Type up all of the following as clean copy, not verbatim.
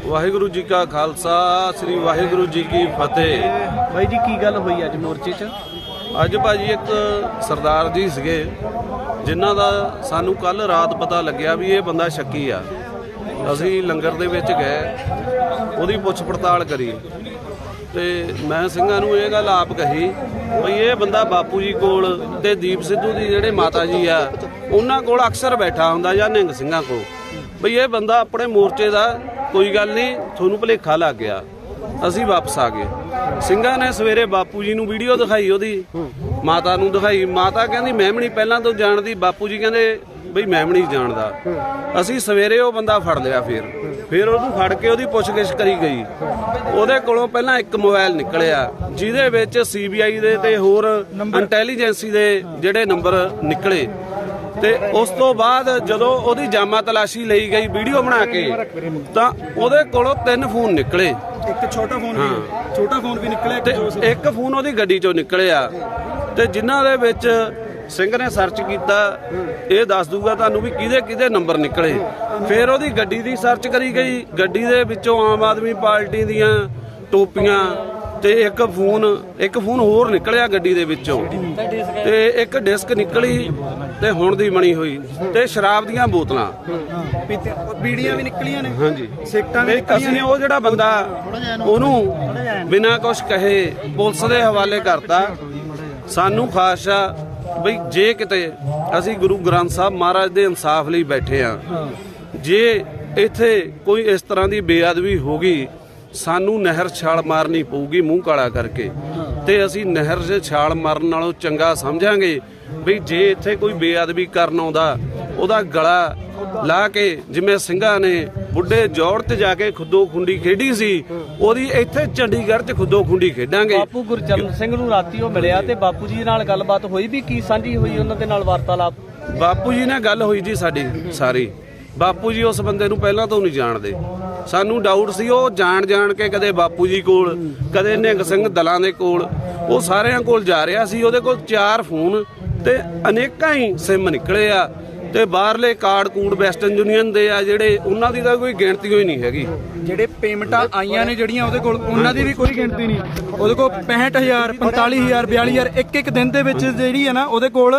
वाहिगुरु जी का खालसा श्री वाहिगुरु जी की फतेह। भाई जी की गल हुई अज मोर्चे च? अज भाजी एक सरदार जी सीगे जिन्हां दा सानू कल रात पता लग्या भी ये बंदा शक्की आ। असीं लंगर दे विच गए, उहदी पुछ पड़ताल करी ते मैं ਸਿੰਘਾਂ ਨੂੰ ਇਹ ਗੱਲ ਆਪ ਕਹੀ ਵੀ ਇਹ ਬੰਦਾ ਬਾਪੂ ਜੀ ਕੋਲ ਤੇ ਦੀਪ ਸਿੱਧੂ ਦੀ ਜਿਹੜੇ ਮਾਤਾ ਜੀ ਆ ਉਹਨਾਂ ਕੋਲ ਅਕਸਰ ਬੈਠਾ ਹੁੰਦਾ ਜਾਂ ਨਿਹੰਗ ਸਿੰਘਾਂ ਕੋਲ, ਵੀ ਇਹ ਬੰਦਾ ਆਪਣੇ ਮੋਰਚੇ ਦਾ ਕੋਈ ਗੱਲ ਨਹੀਂ, ਤੁਹਾਨੂੰ ਭੁਲੇਖਾ ਲੱਗ ਗਿਆ। ਅਸੀਂ ਵਾਪਸ ਆ ਗਏ। ਸਿੰਘਾਂ ਨੇ ਸਵੇਰੇ ਬਾਪੂ ਜੀ ਨੂੰ ਵੀਡੀਓ ਦਿਖਾਈ, ਉਹਦੀ ਮਾਤਾ ਨੂੰ ਦਿਖਾਈ। ਮਾਤਾ ਕਹਿੰਦੀ ਮੈਂ ਵੀ ਨਹੀਂ ਪਹਿਲਾਂ ਤੋਂ ਜਾਣਦੀ, ਬਾਪੂ ਜੀ ਕਹਿੰਦੇ ਬਈ ਮੈਂ ਵੀ ਨਹੀਂ ਜਾਣਦਾ। ਅਸੀਂ ਸਵੇਰੇ ਉਹ ਬੰਦਾ ਫੜ ਲਿਆ, ਫਿਰ ਉਹਨੂੰ ਫੜ ਕੇ ਉਹਦੀ ਪੁੱਛਗਿੱਛ ਕਰੀ ਗਈ। ਉਹਦੇ ਕੋਲੋਂ ਪਹਿਲਾਂ ਇੱਕ ਮੋਬਾਈਲ ਨਿਕਲਿਆ ਜਿਹਦੇ ਵਿੱਚ CBI ਦੇ ਤੇ ਹੋਰ ਇੰਟੈਲੀਜੈਂਸੀ ਦੇ ਜਿਹੜੇ ਨੰਬਰ ਨਿਕਲੇ, ਤੇ ਉਸ ਤੋਂ ਬਾਅਦ ਜਦੋਂ ਉਹਦੀ ਜਾਮਾ ਤਲਾਸ਼ੀ ਲਈ ਗਈ ਵੀਡੀਓ ਬਣਾ ਕੇ ਤਾਂ ਉਹਦੇ ਕੋਲੋਂ 3 ਫੋਨ ਨਿਕਲੇ। ਇੱਕ ਛੋਟਾ ਫੋਨ ਵੀ ਨਿਕਲਿਆ ਤੇ ਇੱਕ ਫੋਨ ਉਹਦੀ ਗੱਡੀ ਚੋਂ ਨਿਕਲਿਆ, ਤੇ ਜਿਨ੍ਹਾਂ ਦੇ ਵਿੱਚ ਸਿੰਘ ਨੇ ਸਰਚ ਕੀਤਾ ਇਹ ਦੱਸ ਦੂਗਾ ਤੁਹਾਨੂੰ ਵੀ ਕਿਹਦੇ ਕਿਹਦੇ ਨੰਬਰ ਨਿਕਲੇ। ਫਿਰ ਉਹਦੀ ਗੱਡੀ ਦੀ ਸਰਚ ਕਰੀ ਗਈ, ਗੱਡੀ ਦੇ ਵਿੱਚੋਂ ਆਮ ਆਦਮੀ ਪਾਰਟੀ ਦੀਆਂ ਟੋਪੀਆਂ ਤੇ ਇੱਕ ਫੋਨ ਹੋਰ ਨਿਕਲਿਆ ਗੱਡੀ ਦੇ ਵਿੱਚੋਂ, ਤੇ ਇੱਕ ਡਿਸਕ ਨਿਕਲੀ ਤੇ ਹੁਣ ਦੀ ਬਣੀ ਹੋਈ, ਤੇ ਸ਼ਰਾਬ ਦੀਆਂ ਬੋਤਲਾਂ, ਬੀੜੀਆਂ ਵੀ ਨਿਕਲੀਆਂ ਨੇ। ਹਾਂਜੀ, ਸਿਗਟਾਂ ਵੀ। ਅਸੀਂ ਉਹ ਜਿਹੜਾ ਬੰਦਾ ਉਹਨੂੰ ਬਿਨਾਂ ਕੁਛ ਕਹੇ ਪੁਲਿਸ ਦੇ ਹਵਾਲੇ ਕਰਤਾ। ਸਾਨੂੰ ਖਾਸ ਆ ਬਈ ਜੇ ਕਿਤੇ ਅਸੀਂ ਗੁਰੂ ਗ੍ਰੰਥ ਸਾਹਿਬ ਮਹਾਰਾਜ ਦੇ ਇਨਸਾਫ ਲਈ ਬੈਠੇ ਆ, ਜੇ ਇੱਥੇ ਕੋਈ ਇਸ ਤਰ੍ਹਾਂ ਦੀ ਬੇਅਦਬੀ ਹੋ ਗਈ ਸਾਨੂੰ ਨਹਿਰ ਛਾਲ ਮਾਰਨੀ ਪਊਗੀ ਮੂੰਹ ਕਾਲਾ ਕਰਕੇ, ਤੇ ਅਸੀਂ ਨਹਿਰ 'ਚ ਛਾਲ ਮਾਰਨ ਨਾਲੋਂ ਚੰਗਾ ਸਮਝਾਂਗੇ ਵੀ ਜੇ ਇੱਥੇ ਕੋਈ ਬੇਅਦਬੀ ਕਰਨ ਆਉਂਦਾ ਉਹਦਾ ਗਲਾ ਲਾ ਕੇ, ਜਿਵੇਂ ਸਿੰਘਾਂ ਨੇ ਬੁੱਢੇ ਜੋੜ ਤੇ ਜਾ ਕੇ ਖੁੱਦੋ ਖੁੰਡੀ ਖੇਡੀ ਸੀ, ਉਹਦੀ ਇੱਥੇ ਚੰਡੀਗੜ੍ਹ 'ਚ ਖੁੱਦੋ ਖੁੰਡੀ ਖੇਡਾਂਗੇ। ਬਾਪੂ ਗੁਰਚਰਨ ਸਿੰਘ ਨੂੰ ਰਾਤੀ ਉਹ ਮਿਲਿਆ ਤੇ ਬਾਪੂ ਜੀ ਨਾਲ ਗੱਲਬਾਤ ਹੋਈ, ਵੀ ਕੀ ਸਾਂਝੀ ਹੋਈ ਉਹਨਾਂ ਦੇ ਨਾਲ ਵਾਰਤਾਲਾਪ? ਬਾਪੂ ਜੀ ਨਾਲ ਗੱਲ ਹੋਈ ਜੀ ਸਾਡੀ ਸਾਰੀ। ਬਾਪੂ ਜੀ ਉਸ ਬੰਦੇ ਨੂੰ ਪਹਿਲਾਂ ਤੋਂ ਨਹੀਂ ਜਾਣਦੇ, ਸਾਨੂੰ ਡਾਊਟ ਸੀ ਉਹ ਜਾਣ ਕੇ ਕਦੇ ਬਾਪੂ ਜੀ ਕੋਲ ਕਦੇ ਨਿਹੰਗ ਸਿੰਘ ਦਲਾਂ ਦੇ ਕੋਲ, ਉਹ ਸਾਰਿਆਂ ਕੋਲ ਜਾ ਰਿਹਾ ਸੀ। ਉਹਦੇ ਕੋਲ 4 ਫੋਨ ਤੇ ਅਨੇਕਾਂ ਹੀ ਸਿਮ ਨਿਕਲੇ ਆ, ਤੇ ਬਾਹਰਲੇ ਕਾਰਡ ਕੂਡ ਵੈਸਟਰਨ ਯੂਨੀਅਨ ਦੇ ਆ ਜਿਹੜੇ, ਉਹਨਾਂ ਦੀ ਤਾਂ ਕੋਈ ਗਿਣਤੀ ਹੋਈ ਨਹੀਂ ਹੈਗੀ। ਜਿਹੜੇ ਪੇਮੈਂਟਾਂ ਆਈਆਂ ਨੇ ਜਿਹੜੀਆਂ ਉਹਦੇ ਕੋਲ, ਉਹਨਾਂ ਦੀ ਵੀ ਕੋਈ ਗਿਣਤੀ ਨਹੀਂ। ਉਹਦੇ ਕੋਲ 65,000 45,000 42,000 ਇੱਕ ਦਿਨ ਦੇ ਵਿੱਚ ਜਿਹੜੀ ਹੈ ਨਾ ਉਹਦੇ ਕੋਲ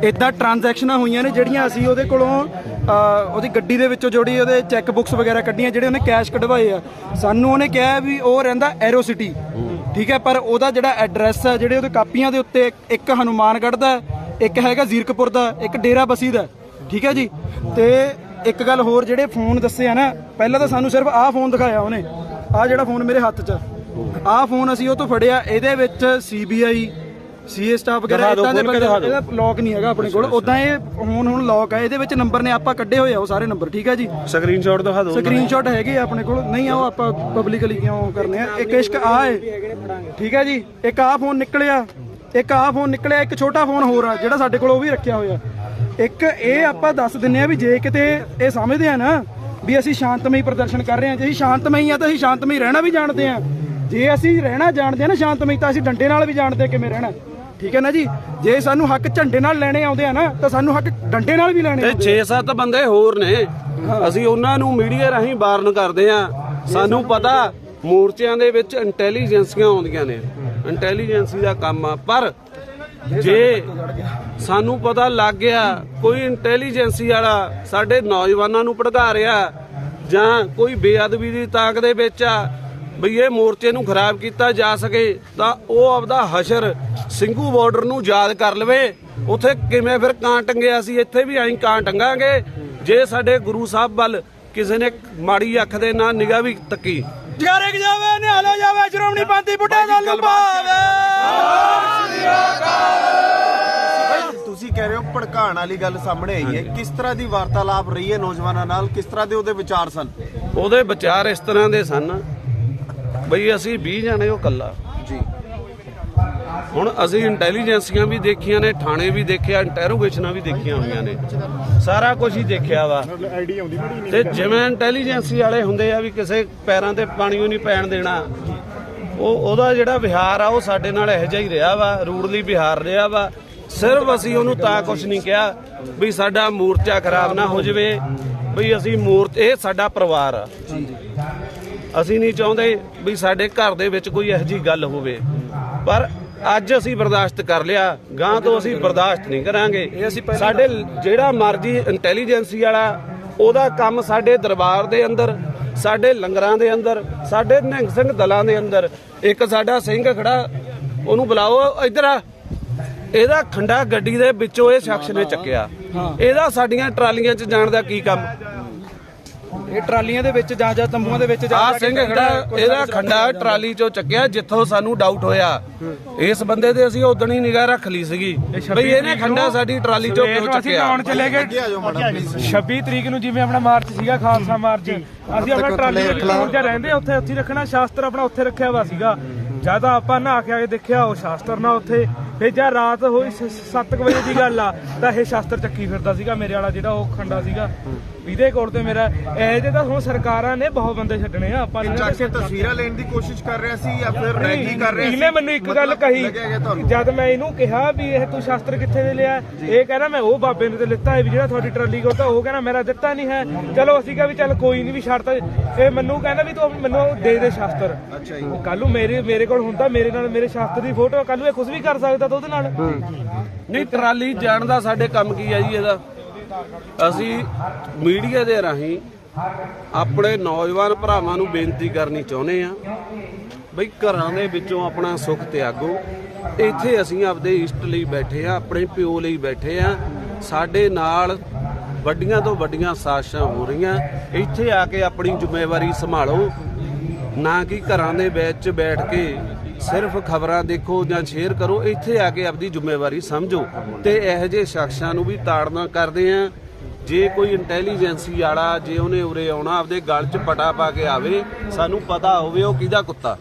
ਇਦਾਂ ਟ੍ਰਾਂਜੈਕਸ਼ਨਾਂ ਹੋਈਆਂ ਨੇ ਜਿਹੜੀਆਂ ਅਸੀਂ ਉਹਦੇ ਕੋਲੋਂ ਉਹਦੀ ਗੱਡੀ ਦੇ ਵਿੱਚੋਂ ਜਿਹੜੀ ਉਹਦੇ ਚੈੱਕ ਬੁੱਕਸ ਵਗੈਰਾ ਕੱਢੀਆਂ, ਜਿਹੜੇ ਉਹਨੇ ਕੈਸ਼ ਕਢਵਾਏ ਆ। ਸਾਨੂੰ ਉਹਨੇ ਕਿਹਾ ਵੀ ਉਹ ਰਹਿੰਦਾ ਐਰੋ ਸਿਟੀ, ਠੀਕ ਹੈ, ਪਰ ਉਹਦਾ ਜਿਹੜਾ ਐਡਰੈਸ ਹੈ ਜਿਹੜੇ ਉਹਦੇ ਕਾਪੀਆਂ ਦੇ ਉੱਤੇ ਇੱਕ ਹਨੂਮਾਨਗੜ੍ਹ ਦਾ, ਇੱਕ ਹੈਗਾ ਜ਼ੀਰਕਪੁਰ ਦਾ, ਇੱਕ ਡੇਰਾ ਬਸੀ ਦਾ, ਠੀਕ ਹੈ ਜੀ। ਤੇ ਇੱਕ ਗੱਲ ਹੋਰ, ਜਿਹੜੇ ਫੋਨ ਦੱਸੇ ਆ ਨਾ, ਪਹਿਲਾਂ ਤਾਂ ਸਾਨੂੰ ਸਿਰਫ ਆਹ ਫੋਨ ਦਿਖਾਇਆ ਉਹਨੇ, ਆਹ ਜਿਹੜਾ ਫੋਨ ਮੇਰੇ ਹੱਥ 'ਚ, ਆਹ ਫੋਨ ਅਸੀਂ ਉਹ ਤੋਂ ਫੜਿਆ। ਇਹਦੇ ਵਿੱਚ CBI CA ਸਟਾਫ ਵਗੈਰਾ ਇਦਾਂ ਦੇ ਬੰਦੇ, ਇਹਦਾ ਲੌਕ ਨਹੀਂ ਹੈਗਾ ਆਪਣੇ ਕੋਲ, ਉਦਾਂ ਇਹ ਹੁਣ ਲੌਕ ਹੈ। ਇਹਦੇ ਵਿੱਚ ਨੰਬਰ ਨੇ ਆਪਾਂ ਕੱਢੇ ਹੋਏ ਆ ਉਹ ਸਾਰੇ ਨੰਬਰ, ਠੀਕ ਹੈ ਜੀ। ਸਕਰੀਨਸ਼ਾਟ ਦਿਖਾ ਦਿਓ। ਸਕਰੀਨਸ਼ਾਟ ਹੈਗੇ ਆ ਆਪਣੇ ਕੋਲ, ਨਹੀਂ ਉਹ ਆਪਾਂ ਪਬਲਿਕਲੀ ਕਿਉਂ ਕਰਨੇ ਆ। ਇੱਕ ਇਸ਼ਕ ਆ ਹੈ, ਠੀਕ ਹੈ ਜੀ। ਇੱਕ ਆਹ ਫੋਨ ਨਿਕਲਿਆ, ਇੱਕ ਛੋਟਾ ਫੋਨ ਹੋਰ ਆ ਜਿਹੜਾ ਸਾਡੇ ਕੋਲ, ਉਹ ਵੀ ਰੱਖਿਆ ਹੋਇਆ। ਇੱਕ ਇਹ ਆਪਾਂ ਦੱਸ ਦਿੰਨੇ ਆ ਵੀ ਜੇ ਕਿਤੇ ਇਹ ਸਮਝਦੇ ਆ ਨਾ ਵੀ ਅਸੀਂ ਸ਼ਾਂਤਮਈ ਪ੍ਰਦਰਸ਼ਨ ਕਰ ਰਹੇ ਹਾਂ, ਜੇ ਅਸੀਂ ਸ਼ਾਂਤਮਈ ਆ ਤਾਂ ਅਸੀਂ ਸ਼ਾਂਤਮਈ ਰਹਿਣਾ ਵੀ ਜਾਣਦੇ ਆ। ਜੇ ਅਸੀਂ ਰਹਿਣਾ ਜਾਣਦੇ ਆ ਨਾ ਸ਼ਾਂਤਮਈ, ਤਾਂ ਅਸੀਂ ਡੰਡੇ ਨਾਲ ਵੀ ਜਾਣਦੇ ਕਿਵੇਂ ਰਹਿਣਾ, ਠੀਕ ਹੈ ਨਾ ਜੀ। ਜੇ ਸਾਨੂੰ ਹੱਕ ਝੰਡੇ ਨਾਲ ਲੈਣੇ ਆਉਂਦੇ ਆ ਨਾ, ਤਾਂ ਸਾਨੂੰ ਹੱਕ ਡੰਡੇ ਨਾਲ ਵੀ ਲੈਣੇ। ਤੇ 6-7 ਬੰਦੇ ਹੋਰ ਨੇ, ਅਸੀਂ ਉਹਨਾਂ ਨੂੰ ਮੀਡੀਆ ਰਾਹੀਂ ਵਾਰਨ ਕਰਦੇ ਆ। ਸਾਨੂੰ ਪਤਾ ਮੋਰਚਿਆਂ ਦੇ ਵਿੱਚ ਇੰਟੈਲੀਜੈਂਸੀਆਂ ਆਉਂਦੀਆਂ ਨੇ, ਇੰਟੈਲੀਜੈਂਸੀ ਦਾ ਕੰਮ ਆ। ਪਰ ਜੇ ਸਾਨੂੰ ਪਤਾ ਲੱਗ ਗਿਆ ਕੋਈ ਇੰਟੈਲੀਜੈਂਸੀ ਵਾਲਾ ਸਾਡੇ ਨੌਜਵਾਨਾਂ ਨੂੰ ਭੜਕਾ ਰਿਹਾ ਜਾਂ ਕੋਈ ਬੇਅਦਬੀ ਦੀ ਤਾਕ ਦੇ ਵਿੱਚ ਆ ਬਈ ਇਹ ਮੋਰਚੇ ਨੂੰ ਖਰਾਬ ਕੀਤਾ ਜਾ ਸਕੇ, ਤਾਂ ਉਹ ਆਪਦਾ ਹਸ਼ਰ ਸਿੰਘੂ ਬਾਰਡਰ ਨੂੰ ਯਾਦ ਕਰ ਲਵੇ। ਉੱਥੇ ਕਿਵੇਂ ਫਿਰ ਕਾਂ ਟੰਗਿਆ ਸੀ, ਇੱਥੇ ਵੀ ਅਸੀਂ ਕਾਂ ਟੰਗਾਂਗੇ ਜੇ ਸਾਡੇ ਗੁਰੂ ਸਾਹਿਬ ਵੱਲ ਕਿਸੇ ਨੇ ਮਾੜੀ ਅੱਖ ਦੇ ਨਾਲ ਨਿਗਾਹ ਵੀ ਤੱਕੀ। ਜਗਾਰੇ ਜਾਵੇ ਨਿਹਾਲੇ ਜਾਵੇ ਸ਼੍ਰੋਮਣੀ ਪੰਥੀ ਬੁੱਢੇ ਦਲ ਨੂੰ ਪਾਵੇ। ਤੁਸੀਂ ਕਹਿ ਰਹੇ ਹੋ ਭੜਕਾਉਣ ਵਾਲੀ ਗੱਲ ਸਾਹਮਣੇ ਆਈ ਹੈ, ਕਿਸ ਤਰ੍ਹਾਂ ਦੀ ਵਾਰਤਾਲਾਪ ਰਹੀ ਹੈ ਨੌਜਵਾਨਾਂ ਨਾਲ, ਕਿਸ ਤਰ੍ਹਾਂ ਦੇ ਉਹਦੇ ਵਿਚਾਰ ਸਨ? ਉਹਦੇ ਵਿਚਾਰ ਇਸ ਤਰ੍ਹਾਂ ਦੇ ਸਨ ਬਈ ਅਸੀਂ 20 ਜਾਣੇ ਉਹ ਕੱਲਾ ਜੀ। ਹੁਣ ਅਸੀਂ ਇੰਟੈਲੀਜੈਂਸੀਆਂ ਵੀ ਦੇਖੀਆਂ ਨੇ, ਥਾਣੇ ਵੀ ਦੇਖਿਆ, ਇੰਟੈਰੋਗੇਸ਼ਨਾਂ ਵੀ ਦੇਖੀਆਂ ਹੋਈਆਂ ਨੇ, ਸਾਰਾ ਕੁਝ ਹੀ ਦੇਖਿਆ ਵਾ। ਤੇ ਜਿਵੇਂ ਇੰਟੈਲੀਜੈਂਸੀ ਵਾਲੇ ਹੁੰਦੇ ਆ ਵੀ ਕਿਸੇ ਪੈਰਾਂ ਤੇ ਪਾਣੀ ਨਹੀਂ ਪੈਣ ਦੇਣਾ, ਉਹਦਾ ਜਿਹੜਾ ਵਿਹਾਰ ਆ ਉਹ ਸਾਡੇ ਨਾਲ ਇਹੋ ਜਿਹਾ ਹੀ ਰਿਹਾ ਵਾ, ਰੂਡਲੀ ਵਿਹਾਰ ਰਿਹਾ ਵਾ। ਸਿਰਫ ਅਸੀਂ ਉਹਨੂੰ ਤਾਂ ਕੁਝ ਨਹੀਂ ਕਿਹਾ ਵੀ ਸਾਡਾ ਮੋਰਚਾ ਖਰਾਬ ਨਾ ਹੋ ਜਾਵੇ, ਬਈ ਅਸੀਂ ਇਹ ਸਾਡਾ ਪਰਿਵਾਰ ਆ। ਅਸੀਂ ਨਹੀਂ ਚਾਹੁੰਦੇ ਵੀ ਸਾਡੇ ਘਰ ਦੇ ਵਿੱਚ ਕੋਈ ਇਹੋ ਜਿਹੀ ਗੱਲ ਹੋਵੇ, ਪਰ ਅੱਜ ਅਸੀਂ ਬਰਦਾਸ਼ਤ ਕਰ ਲਿਆ, ਗਾਂ ਤੋਂ ਅਸੀਂ ਬਰਦਾਸ਼ਤ ਨਹੀਂ ਕਰਾਂਗੇ। ਸਾਡੇ ਜਿਹੜਾ ਮਰਜ਼ੀ ਇੰਟੈਲੀਜੈਂਸੀ ਵਾਲਾ ਉਹਦਾ ਕੰਮ ਸਾਡੇ ਦਰਬਾਰ ਦੇ ਅੰਦਰ, ਸਾਡੇ ਲੰਗਰਾਂ ਦੇ ਅੰਦਰ, ਸਾਡੇ ਨਿਹੰਗ ਸਿੰਘ ਦਲਾਂ ਦੇ ਅੰਦਰ। ਇੱਕ ਸਾਡਾ ਸਿੰਘ ਖੜਾ, ਉਹਨੂੰ ਬੁਲਾਓ ਇੱਧਰ ਆ, ਇਹਦਾ ਖੰਡਾ ਗੱਡੀ ਦੇ ਵਿੱਚੋਂ ਇਹ ਸ਼ਖਸ ਨੇ ਚੱਕਿਆ। ਇਹਦਾ ਸਾਡੀਆਂ ਟਰਾਲੀਆਂ 'ਚ ਜਾਣ ਦਾ ਕੀ ਕੰਮ? ਇਹ ਟਰਾਲੀਆਂ ਦੇ ਵਿੱਚ ਜਾਂ ਤੰਬੂਆਂ ਦੇ ਵਿੱਚ ਆ ਸਿੰਘ ਖੜਾ, ਇਹਦਾ ਖੰਡਾ ਟਰਾਲੀ 'ਚੋਂ ਚੱਕਿਆ ਜਿੱਥੋਂ ਸਾਨੂੰ ਡਾਊਟ ਹੋਇਆ। ਇਸ ਬੰਦੇ ਤੇ ਅਸੀਂ ਉਦਣ ਹੀ ਨਿਗਾਹ ਰੱਖ ਲਈ ਸੀਗੀ ਬਈ ਇਹਨੇ ਖੰਡਾ ਸਾਡੀ ਟਰਾਲੀ 'ਚੋਂ ਕਿਉਂ ਚੱਕਿਆ। ਆਉਣ ਚਲੇ ਗਏ 26 ਤਰੀਕ ਨੂੰ, ਜਿਵੇਂ ਆਪਣਾ ਮਾਰਚ ਸੀਗਾ ਖਾਲਸਾ ਮਾਰਚ, ਅਸੀਂ ਆਪਣਾ ਟਰਾਲੀ ਵਿੱਚ ਰਹਿੰਦੇ ਉੱਥੇ ਰੱਖਣਾ, ਸ਼ਾਸਤਰ ਆਪਣਾ ਉੱਥੇ ਰੱਖਿਆ ਵਾ ਸੀਗਾ। ਜਦ ਆਪਾਂ ਨਹਾ ਕੇ ਆ ਕੇ ਦੇਖਿਆ ਉਹ ਸ਼ਾਸਤਰ ਨਾ ਉੱਥੇ। ਫਿਰ ਜਦ ਰਾਤ ਹੋਈ 7 ਵਜੇ ਦੀ ਗੱਲ ਆ ਤਾਂ ਇਹ ਸ਼ਾਸਤਰ ਚੱਕੀ ਫਿਰਦਾ ਸੀਗਾ ਮੇਰੇ ਵਾਲਾ ਜਿਹੜਾ ਉਹ ਖੰਡਾ ਸੀਗਾ ਇਹਦੇ ਕੋਲ ਤੇ ਮੇਰਾ। ਇਹ ਜੇ ਤਾਂ ਹੁਣ ਸਰਕਾਰਾਂ ਨੇ ਬਹੁਤ ਬੰਦੇ ਛੱਡਣੇ ਆ। ਆਪਾਂ ਤਸਵੀਰਾਂ ਲੈਣ ਦੀ ਕੋਸ਼ਿਸ਼ ਕਰ ਰਿਹਾ ਸੀ ਜਾਂ ਫਿਰ ਰੈਗੀ ਕਰ ਰਿਹਾ ਸੀ? ਇਹਨੇ ਮੈਨੂੰ ਇੱਕ ਗੱਲ ਕਹੀ, ਜਦ ਮੈਂ ਇਹਨੂੰ ਕਿਹਾ ਵੀ ਇਹ ਤੂੰ ਸ਼ਾਸਤਰ ਕਿੱਥੇ ਦੇ ਲਿਆ, ਇਹ ਕਹਿੰਦਾ ਮੈਂ ਉਹ ਬਾਬੇ ਨੇ ਤੇ ਲਿੱਤਾ ਹੈ ਵੀ ਜਿਹੜਾ ਤੁਹਾਡੀ ਟਰਾਲੀ ਕੋਲ ਤਾਂ, ਉਹ ਕਹਿੰਦਾ ਮੇਰਾ ਦਿੱਤਾ ਨਹੀਂ ਹੈ। ਚਲੋ ਅਸੀਂ ਕਿਹਾ ਵੀ ਚੱਲ ਕੋਈ ਨਹੀਂ ਵੀ ਛੱਡ ਤਾ। ਇਹ ਮੈਨੂੰ ਕਹਿੰਦਾ ਵੀ ਤੂੰ ਮੈਨੂੰ ਦੇ ਸ਼ਾਸਤਰ। ਅੱਛਾ ਜੀ। ਕੱਲ ਨੂੰ ਮੇਰੇ ਕੋਲ ਹੁੰਦਾ, ਮੇਰੇ ਨਾਲ ਮੇਰੇ ਸ਼ਾਸਤਰ ਦੀ ਫੋਟੋ, ਕੱਲ ਨੂੰ ਇਹ ਕੁਝ ਵੀ ਕਰ ਸਕਦਾ ਤਾਂ ਉਹਦੇ ਨਾਲ। ਨਹੀਂ, ਟਰਾਲੀ ਜਾਣ ਦਾ ਸਾਡੇ ਕੰਮ ਕੀ ਹੈ ਜੀ? ਇਹਦਾ ਅਸੀਂ ਮੀਡੀਆ ਦੇ ਰਾਹੀਂ ਆਪਣੇ ਨੌਜਵਾਨ ਭਰਾਵਾਂ ਨੂੰ ਬੇਨਤੀ ਕਰਨੀ ਚਾਹੁੰਦੇ ਆ ਬਈ ਘਰਾਂ ਦੇ ਵਿੱਚੋਂ ਆਪਣਾ ਸੁੱਖ ਤਿਆਗੋ। ਇੱਥੇ ਅਸੀਂ ਆਪਦੇ ਇਸ਼ਟ ਲਈ ਬੈਠੇ ਆ, ਆਪਣੇ ਪਿਓ ਲਈ ਬੈਠੇ ਆ। ਸਾਡੇ ਨਾਲ ਵੱਡੀਆਂ ਤੋਂ ਵੱਡੀਆਂ ਸਾਜ਼ਿਸ਼ਾਂ ਹੋ ਰਹੀਆਂ। ਇੱਥੇ ਆ ਕੇ ਆਪਣੀ ਜ਼ਿੰਮੇਵਾਰੀ ਸੰਭਾਲੋ, ਨਾ ਕਿ ਘਰਾਂ ਦੇ ਵਿੱਚ ਬੈਠ ਕੇ ਸਿਰਫ ਖਬਰਾਂ ਦੇਖੋ ਜਾਂ ਸ਼ੇਅਰ ਕਰੋ। ਇੱਥੇ ਆ ਕੇ ਆਪਦੀ ਜ਼ਿੰਮੇਵਾਰੀ ਸਮਝੋ ਤੇ ਇਹੋ ਜਿਹੇ ਸ਼ਖਸਾਂ ਨੂੰ ਵੀ ਤਾੜਨਾ ਕਰਦੇ ਆ। ਜੇ ਕੋਈ ਇੰਟੈਲੀਜੈਂਸੀ ਵਾਲਾ ਜੇ ਉਹਨੇ ਉਰੇ ਆਉਣਾ, ਆਪਦੇ ਗਲ 'ਚ ਪਟਾ ਪਾ ਕੇ ਆਵੇ, ਸਾਨੂੰ ਪਤਾ ਹੋਵੇ ਉਹ ਕਿਹਦਾ ਕੁੱਤਾ।